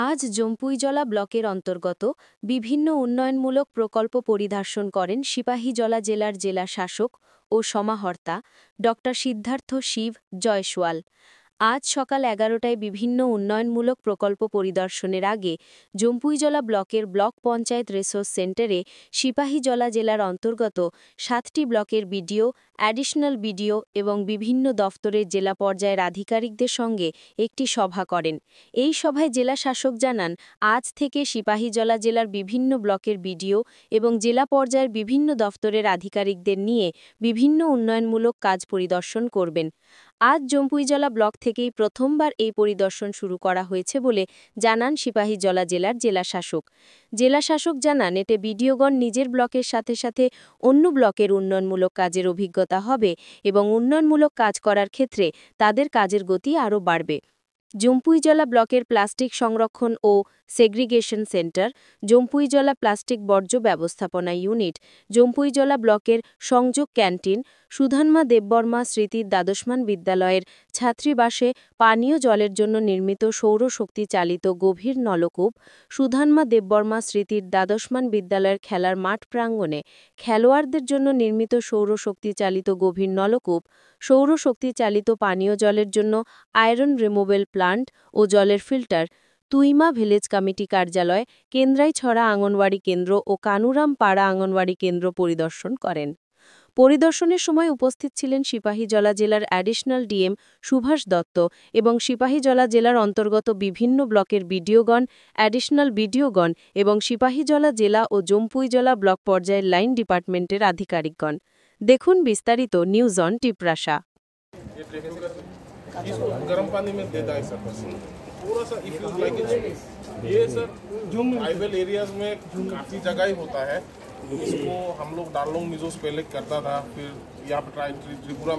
আজ জম্পুইজলা ব্লকের অন্তর্গত বিভিন্ন উন্নয়নমূলক প্রকল্প পরিদর্শন করেন সিপাহীজলা জেলার জেলা শাসক ও সমাহর্তা ড সিদ্ধার্থ শিব জয়সওয়াল। আজ সকাল ১১টায় বিভিন্ন উন্নয়নমূলক প্রকল্প পরিদর্শনের আগে জম্পুইজলা ব্লকের ব্লক পঞ্চায়েত রিসোর্স সেন্টারে সিপাহীজলা জেলার অন্তর্গত ৭টি ব্লকের বিডিও, অ্যাডিশনাল বিডিও এবং বিভিন্ন দফতরের জেলা পর্যায়ের আধিকারিকদের সঙ্গে একটি সভা করেন। এই সভায় জেলা শাসক জানান, আজ থেকে সিপাহীজলা জেলার বিভিন্ন ব্লকের বিডিও এবং জেলা পর্যায়ের বিভিন্ন দফতরের আধিকারিকদের নিয়ে বিভিন্ন উন্নয়নমূলক কাজ পরিদর্শন করবেন। আজ জম্পুইজলা ব্লক থেকেই প্রথমবার এই পরিদর্শন শুরু করা হয়েছে বলে জানান সিপাহীজলা জেলার জেলাশাসক। জেলাশাসক জানান, এতে বিডিওগণ নিজের ব্লকের সাথে সাথে অন্য ব্লকের উন্নয়নমূলক কাজের অভিজ্ঞতা হবে এবং উন্নয়নমূলক কাজ করার ক্ষেত্রে তাদের কাজের গতি আরও বাড়বে। জম্পুইজলা ব্লকের প্লাস্টিক সংরক্ষণ ও সেগ্রিগেশন সেন্টার, জম্পুইজলা প্লাস্টিক বর্জ্য ব্যবস্থাপনা ইউনিট, জম্পুইজলা ব্লকের সংযোগ ক্যান্টিন, সুধন্মা দেববর্মা স্মৃতির দ্বাদশমান বিদ্যালয়ের ছাত্রীবাসে পানীয় জলের জন্য নির্মিত সৌরশক্তি চালিত গভীর নলকূপ, সুধন্মা দেববর্মা স্মৃতির দ্বাদশমান বিদ্যালয়ের খেলার মাঠ প্রাঙ্গণে খেলোয়াড়দের জন্য নির্মিত সৌরশক্তি চালিত গভীর নলকূপ, সৌরশক্তি চালিত পানীয় জলের জন্য আয়রন রিমুভেল প্লান্ট ও জলের ফিল্টার, তুইমা ভিলেজ কমিটি কার্যালয়, কেন্দ্রাইছড়া আঙ্গনওয়াড়ি কেন্দ্র ও কানুরাম পাড়া আঙ্গনওয়াড়ি কেন্দ্র পরিদর্শন করেন। পরিদর্শনের সময় উপস্থিত ছিলেন সিপাহীজলা জেলার অ্যাডিশনাল ডিএম সুভাষ দত্ত এবং সিপাহীজলা জেলার অন্তর্গত বিভিন্ন ব্লকের বিডিওগণ, অ্যাডিশনাল বিডিওগণ এবং সিপাহীজলা জেলা ও জম্পুইজলা ব্লক পর্যায়ের লাইন ডিপার্টমেন্টের আধিকারিকগণ। দেখুন বিস্তারিত নিউজ অন টিপ্রাসা। गर्म पानी में देता है सर, बस पूरा सा इफ यू लाइक ये सर ट्राइबल एरियाज में काफ़ी जगह ही होता है। इसको हम लोग डालोंग मिजोस पहले करता था, फिर यहाँ पे त्रिपुरा